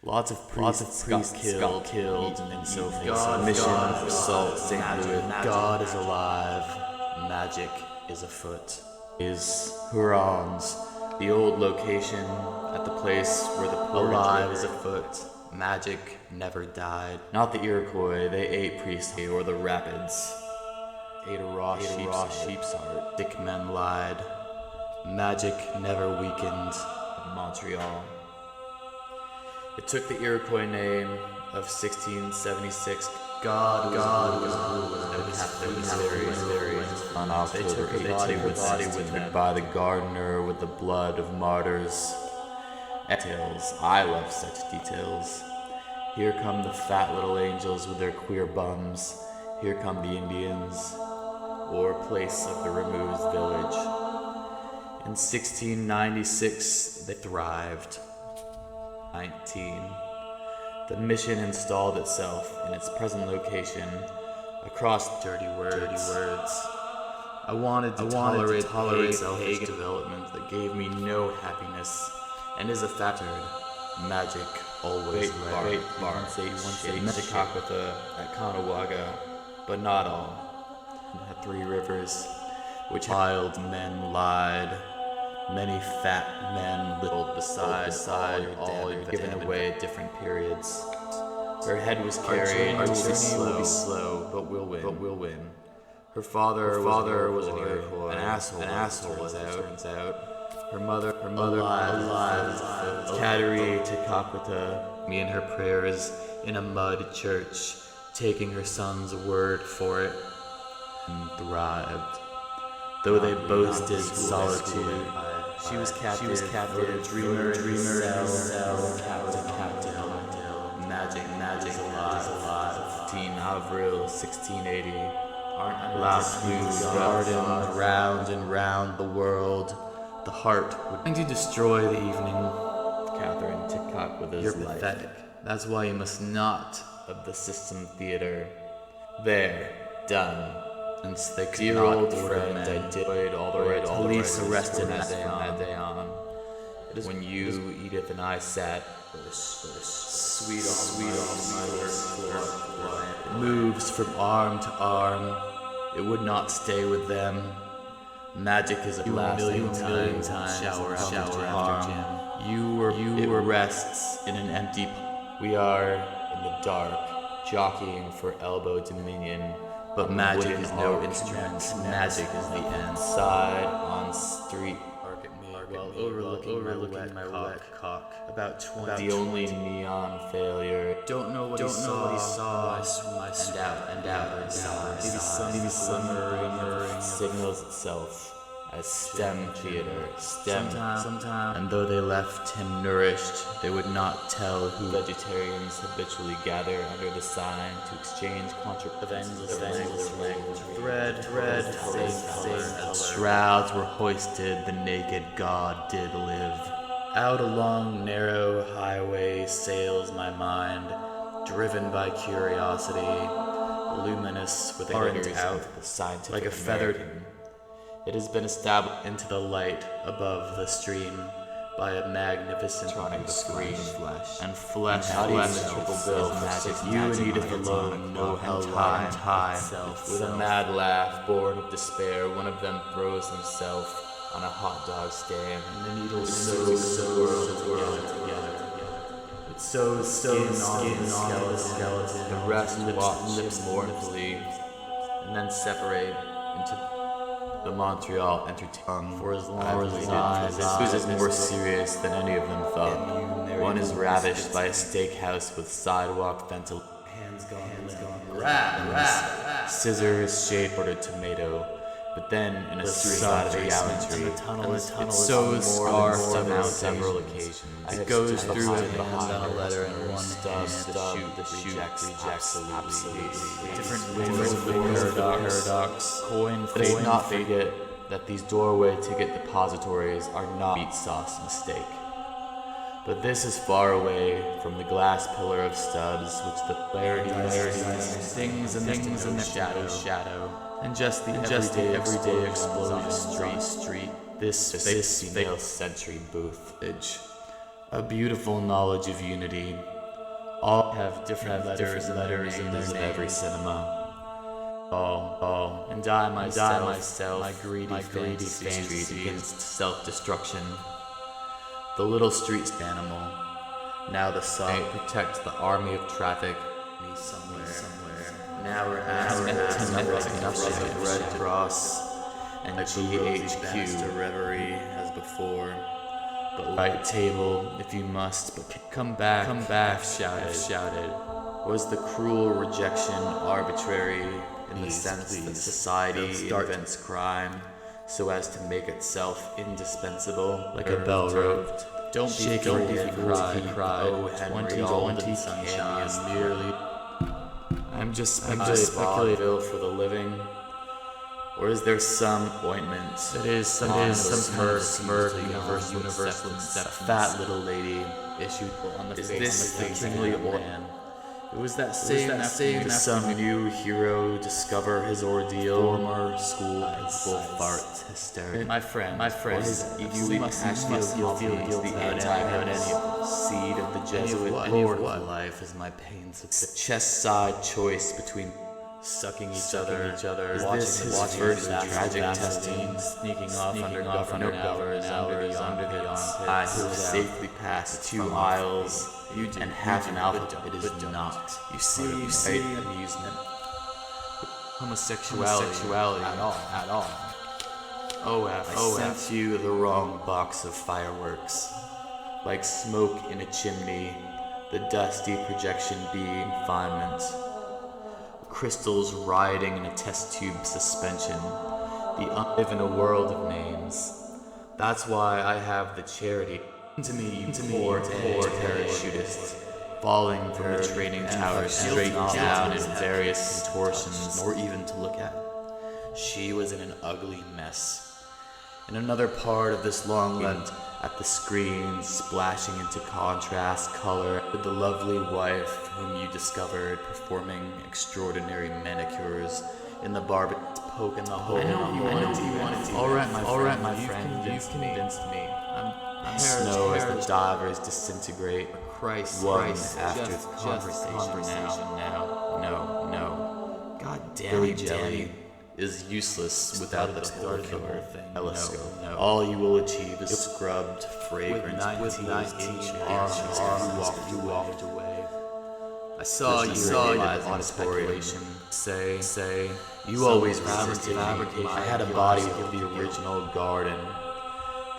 Lots of priests got killed, and so forth. Mission for Salt St. Louis. God is alive. Magic is afoot. Is Hurons, the old location at the place where the poor alive is afoot. Magic never died. Not the Iroquois, they ate priests, or the Rapids. Ate a raw sheep's heart. Dick men lied. Magic never weakened. Montreal. It took the Iroquois name of 1676. God was very on October 18th by the gardener with the blood of martyrs. Details, I love such details. Here come the fat little angels with their queer bums. Here come the Indians, or place of the removed village. In 1696, they thrived. 19. The mission installed itself in its present location across dirty words. I wanted to tolerate pagan development that gave me no happiness and is a factor. Magic always right. Once Tekakwitha at Caughnawaga, but not all. At Three Rivers, which wild men lied. Many fat men lived beside all given away at different periods. Her head was carried. Our journey will be slow, but we'll win. Her father was an Iroquois, an asshole. Turns out. Her mother alive. Cattery Tekakwitha. Me and her prayers in a mud church, taking her son's word for it, and thrived. Though they boasted solitude. She was captive, dreamer, captive, magic, alive. 15 Avril, 1680. Last news garden, round and round the world. The heart would to destroy the evening. Catherine Tekakwitha's You're life. Pathetic. That's why you must not of the system theater. There, done. And they could dear not old friend, I did all the right. Police arrested that day on. It is when you, Edith, and I sat sweet on my work floor. It moves from arm to arm. It would not stay with them. Magic is a million times. Shower after jam. You were rests in an empty. We are in the dark, jockeying for elbow dominion. But magic is no instrument. Magic is the end. Side on street. While overlooking my wet cock. About 20. The only neon failure. Don't know what he saw. And out. Maybe sun signals itself as STEM theater. Sometime. And though they left him nourished, they would not tell who vegetarians habitually gather under the sign to exchange evangelist language. Thread, as shrouds were hoisted, the naked God did live. Out along narrow highway sails my mind, driven by curiosity, luminous with a hint out, like a feathered. It has been established into the light above the stream by a magnificent screen and flesh triple bill magic. You and Edith alone know held high itself. With a mad laugh born of despair, one of them throws himself on a hot dog stand, and the needles whirl together. It sews skin on the skeleton. The rest walk lips mournfully, and then separate into the Montreal entertainment. For as long as his eyes, it was more serious than any of them thought. One is ravished by a steakhouse with sidewalk ventilation. Hands gone. Scissors shaped for a tomato. But then, in a suicide reality, it sews scarf on several occasions. It goes through it behind a letter and one the shoot rejects absolutely. Different windows of paradox. Cohen does not forget that these doorway ticket depositories are not meat sauce mistake. But this is far away from the glass pillar of stubs, which the clarity sings in the shadow. And just the everyday explosion on the street. This female sentry booth. A beautiful knowledge of unity. All have different letters in their names of every cinema. And I myself, my greedy fantasy against self-destruction. The little street animal. Now the sun protects the army of traffic. Me somewhere. Now we're asking the Red Cross and GHQ reverie as before. But right table, if you must, but come back, shouted. Was the cruel rejection arbitrary in the sense that society invents crime so as to make itself indispensable, like a bell rope? Don't be afraid if you cry. Oh, Henry, all in sunshine, merely. I'm just speculating for the living. Or is there some ointment? That is some smirk, universal acceptance. A fat little lady issued on the face. Is this the kingly ointment? It was that same afternoon some new hero discover his ordeal. Former school principal farts hysterical. My friend, his equally passionate feel guilty about any seed of the Jesuit Lord of life is my pains. Chest side choice between sucking each other. Is this his first tragic testing, sneaking off under government hours under the armpits? I have safely passed 2 aisles and half an alphabet. It is not. You see, amusement, homosexuality at all. I sent you the wrong box of fireworks, like smoke in a chimney, the dusty projection being confinement. Crystals riding in a test tube suspension. Live in a world of names. That's why I have the charity. To me, poor parachutists, falling from the training tower straight down in various contortions, nor even to look at. She was in an ugly mess. In another part of this long length, at the screen, splashing into contrast color, with the lovely wife whom you discovered performing extraordinary manicures in the barber poke in the hole. I know you wanted to. All right, my friend, you've convinced me. I'm snow as the divers disintegrate. Christ, after the conversation now. No. God damn it, jelly is useless without the killer thing. No. All you will achieve is scrubbed fragrance with 19 arms. You walked away. I saw you on speculation. Say, you always resisted me. I had a body with the original garden,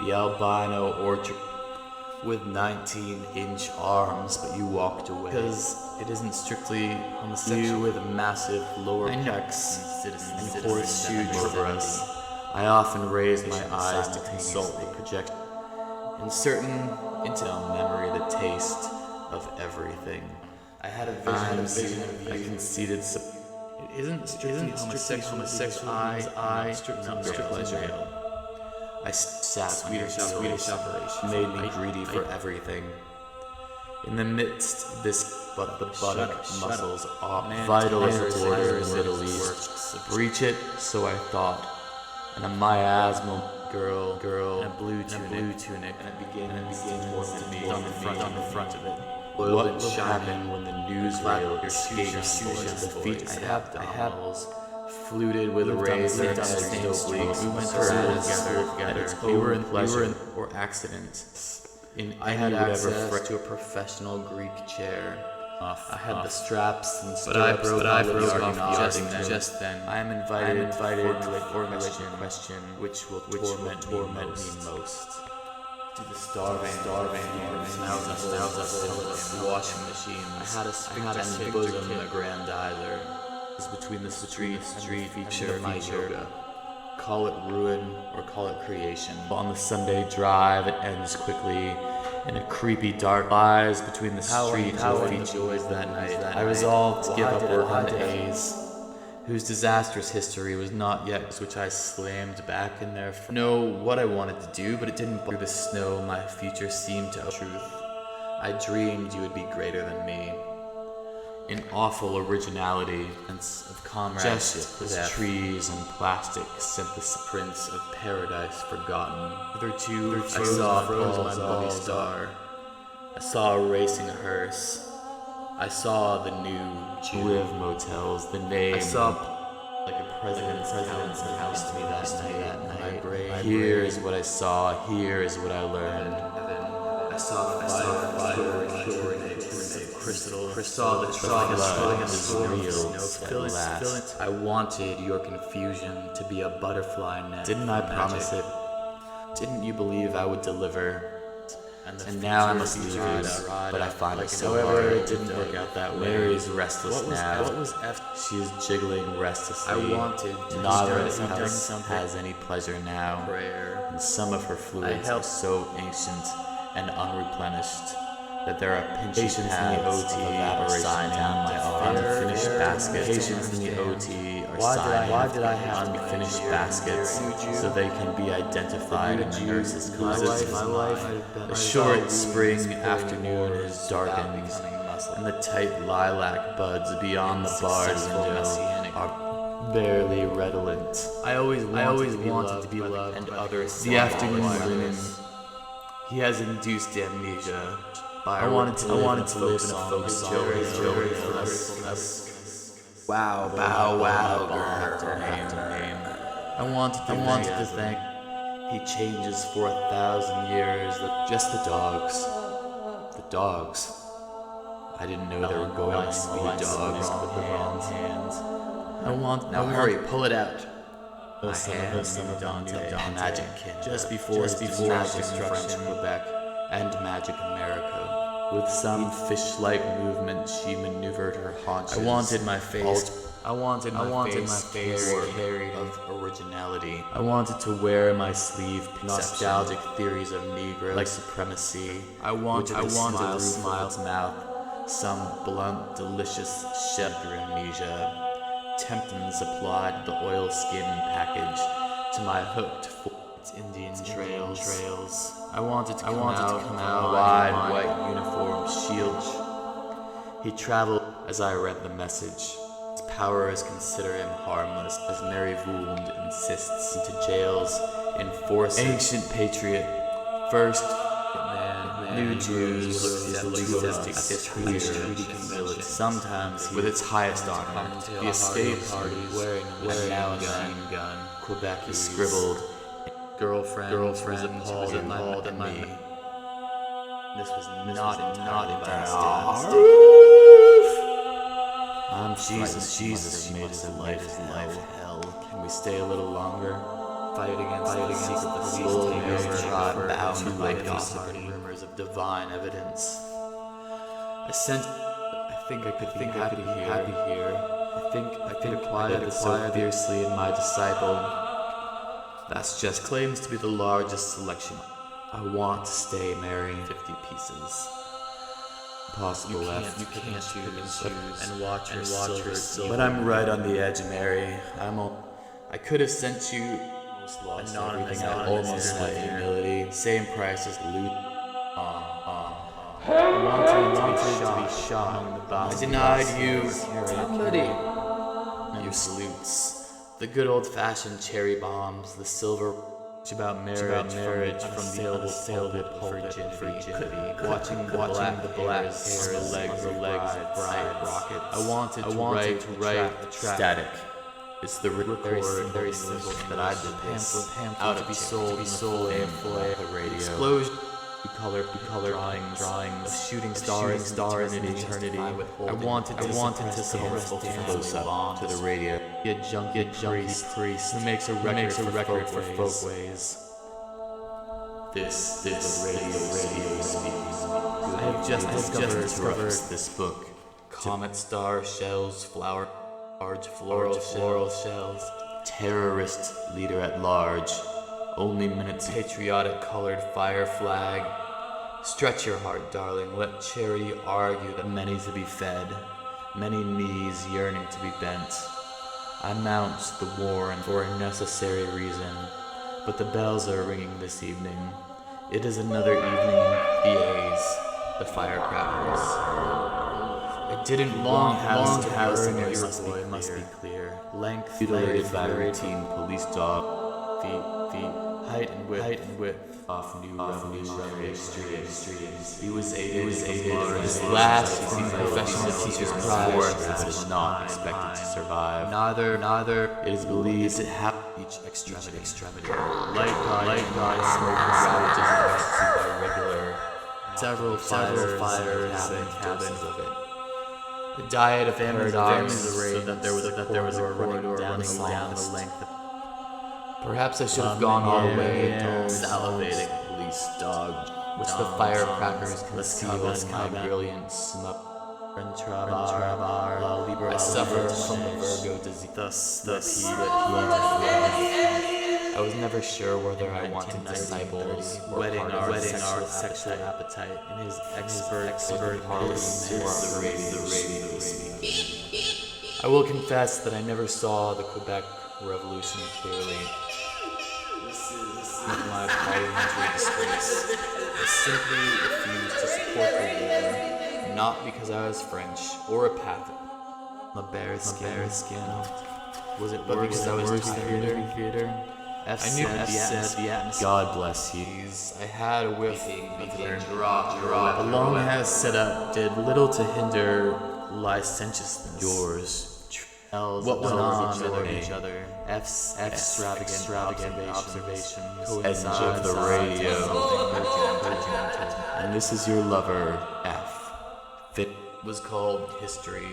the albino orchard with 19-inch arms, but you walked away. Because it isn't strictly homosexual. You with a massive lower pecs and horseshoe dress. I often raised my eyes to consult the projection. In certain intel memory, the taste of everything. I had a vision of you. I conceded. It isn't strictly homosexual. I strictly pleasure. I sat Swedish operation made me greedy for everything. In the midst of this, but the buttock muscles are vital as order in the Middle East. Breach it, so I thought, and a miasmal girl in a blue tunic, and it began towards me on the front of it. What will happen when the newsreel escapes the feet I have fluted with a razor and obliques, together. It's over in pleasure or accident. I had access to a professional Greek chair. I had the straps and stirrups, but I broke off just then. I am invited to formulate a question which will torment me most. To the starving smells of washing machines. I had a sphincter bosom aggrandizer. Between the street feature my yoga. Call it ruin or call it creation. On the Sunday drive, it ends quickly in a creepy dark lies between the street and features that night. I resolved to give up work on the A's, whose disastrous history was not yet, which I slammed back in there. Know what I wanted to do, but it didn't. Through the snow, my future seemed to truth. I dreamed you would be greater than me. In awful originality of comradeship with trees and plastic synthesis, prints of paradise forgotten. Hitherto I saw my bloody star, I saw a racing hearse. I saw the new Live motels, the name. I saw like a president's house to me that night. Here is what I saw, here is what I learned. I saw crystal. I saw the blood is real. I wanted your confusion to be a butterfly net. Didn't I promise it? Didn't you believe I would deliver? And now I must leave you, but I find it so hard. It didn't work out that way. Mary is restless now. She is jiggling restlessly. I wanted to not let house has any pleasure now. And some of her fluids are so ancient and unreplenished that there are pinches in the OT are signing down my arm. Unfinished baskets. Patients in the OT are signing unfinished baskets so they can be identified in the nurse's closets. The short spring afternoon is darkened, and the tight lilac buds beyond the barred window are barely redolent. I always wanted to be loved, and others. The afternoon linen. He has induced amnesia. I wanted to live in a folk song. Wow, bow, wow, name. I wanted to thank. He changes for 1,000 years. Just the dogs. The dogs. I didn't know they were going to be dogs with the wrong hands. Now hurry, pull it out. My hands Dante, magic kin. Just before his destruction, Quebec and magic America. With some fish-like movement, she maneuvered her haunches. I wanted my face. I wanted my face carried of originality. I wanted to wear my sleeve nostalgic theories of Negro like supremacy. I wanted a smile's mouth, some blunt, delicious chevre amnesia. Temptons applied the oilskin package to my hooked Indian trails. I wanted to come out wide white uniform shield. He traveled as I read the message. His powers consider him harmless, as Mary Vould insists into jails, enforcing ancient patriot. First man, new Jews look legalistic village. Sometimes with its highest honor, the escape party wearing now a machine gun. Quebec he scribbled. Girlfriend was appalled at me. This was not in Jesus made his life hell. Can we stay a little longer? Fight against the full tribe bound by gossip and rumors of divine evidence. I think I could be happy here. I think I could acquire this so fiercely in my disciple. That's just claims to be the largest selection. I want to stay, Mary. 50 pieces. Possible left. You can't choose and watch your silver. But I'm right on the edge, Mary. I could have sent you anonymous. Almost like humility. Same price as loot. I wanted to be shot. I denied you. Somebody. You salutes. The good old-fashioned cherry bombs, the silver about marriage from the sailboat pulpit for virginity, watching the black hairs, the legs of bright rockets. I wanted to write static. It's the record very simple that I did this out to be sold for the radio. Explosion. Color drawings of shooting stars in eternity. I wanted to successful close up to the radio. A junkie priest who makes a record for folkways. This radio speaks. I have just discovered this book. Comet star shells, large floral shells. Terrorist leader at large. Only minutes. Patriotic colored fire flag. Stretch your heart, darling. Let charity argue that many to be fed, many knees yearning to be bent. I mount the warren for a necessary reason, but the bells are ringing this evening. It is another evening in the firecrackers. I didn't long house to house in your must be clear. Length mutilated by routine police dog. Feet. height and width, off new revolutionary streams. He was aided in his last professional teacher's prize that was not expected to survive. Neither it is believed to have each extremity. Light guide smoke ravages by regular. Several fires and cabins of it. The diet of paradox so that there was a corridor running down the length. Perhaps I should have gone all the way until salivating police dog, which the firecrackers conceal in my brilliant smoke. I suffered from the Virgo disease. Thus I was never sure whether I wanted disciples or whetting our sexual appetite in his expert parlance or the radio speaking. I will confess that I never saw the Quebec Revolution clearly. This is my parliamentary disgrace. I simply refused to support the war, not because I was French or a Pathan. The bear skin. Was it because I was theater? I knew the atmosphere. God bless you. I had a whiff of their drop. The long has set up did little to hinder licentiousness. Yours. What went on with each other? Extravagant observations. Edge of the radio. And this is your lover, F. Fit was called history.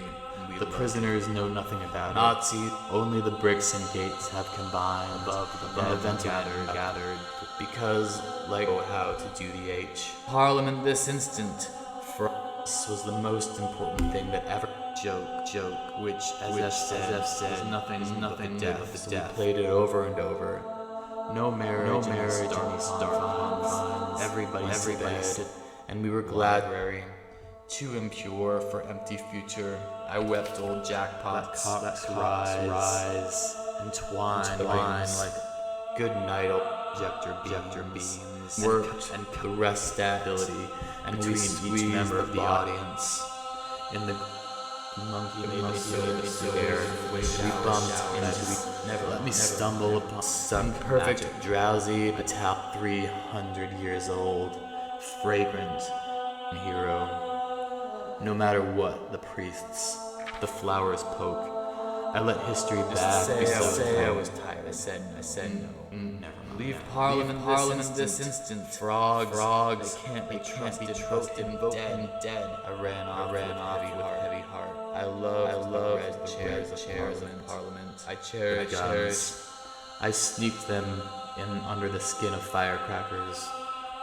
The prisoners know nothing about Nazis. Only the bricks and gates have combined above the event gathered. Because, like how to do the H. Parliament this instant, for us, was the most important thing that ever. Joke, which, as F said, is nothing but the death. We played it over and over. No marriage, any stark. Everybody's bed, and we were glad. Too impure for empty future. I wept old jackpots that rise and twine like good night old projector beams. Worked and the rest stability, and we each member of the audience in the monkey made me so air. We bumped into never let me stumble upon some perfect drowsy batal 300 years old, fragrant hero. No matter what the priests, the flowers poke, I let history back. I was tired. I said no. Never mind. Leave Parliament this instant. Frogs. They can't be trusted. Dead. I ran off with heavy heart. I love the chairs in Parliament. I cherished chairs. I sneaked them in under the skin of firecrackers.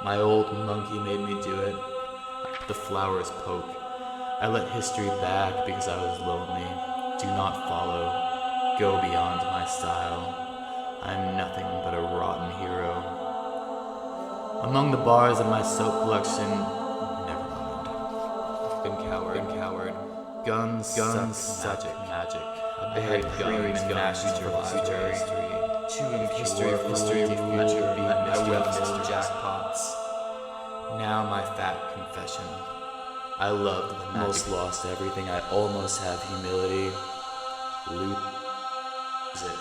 My old monkey made me do it. The flowers poke. I let history back because I was lonely. Do not follow. Go beyond my style. I'm nothing but a rotten hero. Among the bars of my soap collection, never mind. Coward. Guns, magic. A buried gun mashed future history. Too impure for history future beat. I wept old jackpots. Now my fat confession. I loved the most lost everything. I almost have humility. Lose it.